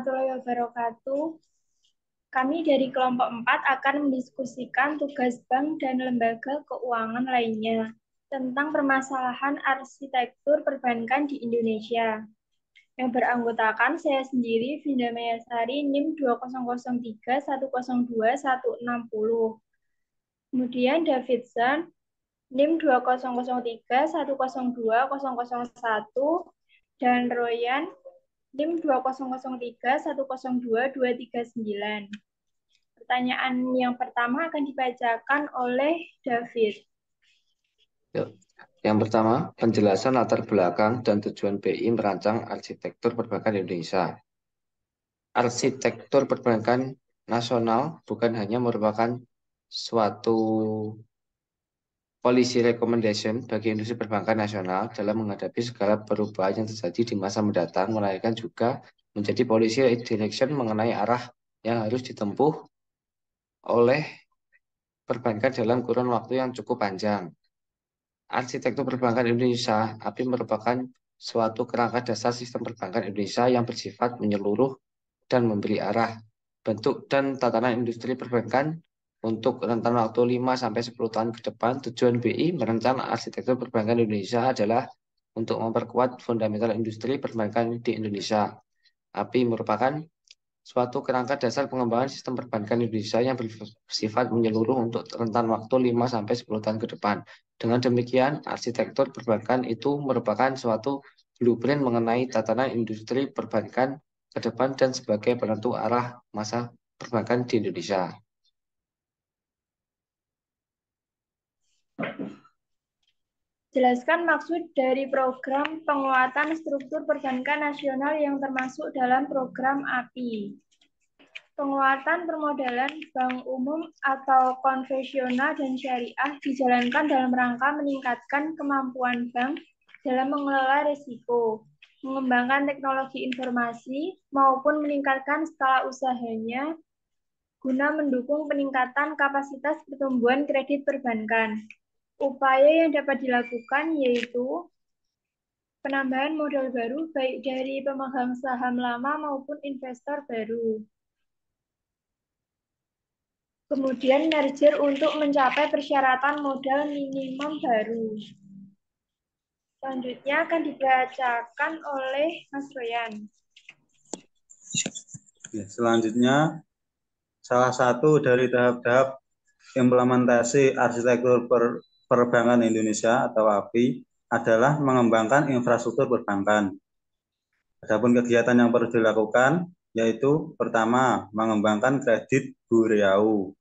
warahmatullahi wabarakatuh. Kami dari kelompok 4 akan mendiskusikan tugas bank dan lembaga keuangan lainnya tentang permasalahan arsitektur perbankan di Indonesia. Yang beranggotakan saya sendiri, Vinda Mayasari, NIM 2003102160. Kemudian Davidson, NIM 2003102001, dan Royan, NIM 2003102239. Pertanyaan yang pertama akan dibacakan oleh David. Yang pertama, penjelasan latar belakang dan tujuan BI merancang arsitektur perbankan Indonesia. Arsitektur perbankan nasional bukan hanya merupakan suatu policy recommendation bagi industri perbankan nasional dalam menghadapi segala perubahan yang terjadi di masa mendatang, melainkan juga menjadi policy direction mengenai arah yang harus ditempuh oleh perbankan dalam kurun waktu yang cukup panjang. Arsitektur perbankan Indonesia, API, merupakan suatu kerangka dasar sistem perbankan Indonesia yang bersifat menyeluruh dan memberi arah, bentuk, dan tatanan industri perbankan untuk rentan waktu 5-10 tahun ke depan. Tujuan BI merancang arsitektur perbankan Indonesia adalah untuk memperkuat fundamental industri perbankan di Indonesia. API merupakan suatu kerangka dasar pengembangan sistem perbankan Indonesia yang bersifat menyeluruh untuk rentan waktu 5-10 tahun ke depan. Dengan demikian, arsitektur perbankan itu merupakan suatu blueprint mengenai tatanan industri perbankan ke depan dan sebagai penentu arah masa perbankan di Indonesia. Jelaskan maksud dari program penguatan struktur perbankan nasional yang termasuk dalam program API. Penguatan permodalan bank umum atau konvensional dan syariah dijalankan dalam rangka meningkatkan kemampuan bank dalam mengelola risiko, mengembangkan teknologi informasi, maupun meningkatkan skala usahanya guna mendukung peningkatan kapasitas pertumbuhan kredit perbankan. Upaya yang dapat dilakukan yaitu penambahan modal baru baik dari pemegang saham lama maupun investor baru. Kemudian merger untuk mencapai persyaratan modal minimum baru. Selanjutnya akan dibacakan oleh Mas Royan. Selanjutnya, salah satu dari tahap-tahap implementasi arsitektur perbankan Indonesia atau API adalah mengembangkan infrastruktur perbankan. Adapun kegiatan yang perlu dilakukan yaitu pertama, mengembangkan kredit bureau.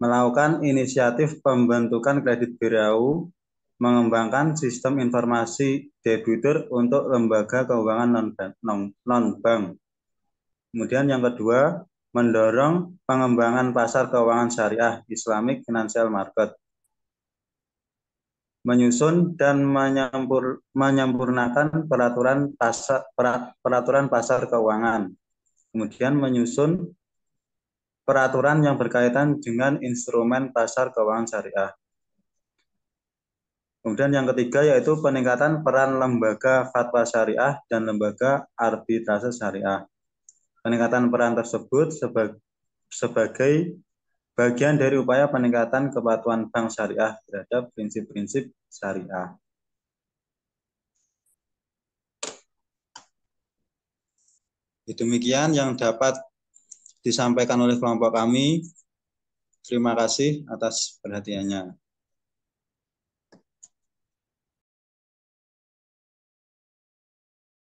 Melakukan inisiatif pembentukan kredit bureau, mengembangkan sistem informasi debitur untuk lembaga keuangan non-bank. Kemudian yang kedua, mendorong pengembangan pasar keuangan syariah Islamic Financial Market. Menyusun dan menyempurnakan peraturan pasar keuangan. Kemudian menyusun peraturan yang berkaitan dengan instrumen pasar keuangan syariah. Kemudian yang ketiga yaitu peningkatan peran lembaga fatwa syariah dan lembaga arbitrase syariah. Peningkatan peran tersebut sebagai bagian dari upaya peningkatan kepatuhan bank syariah terhadap prinsip-prinsip syariah. Demikian yang dapat disampaikan oleh kelompok kami. Terima kasih atas perhatiannya.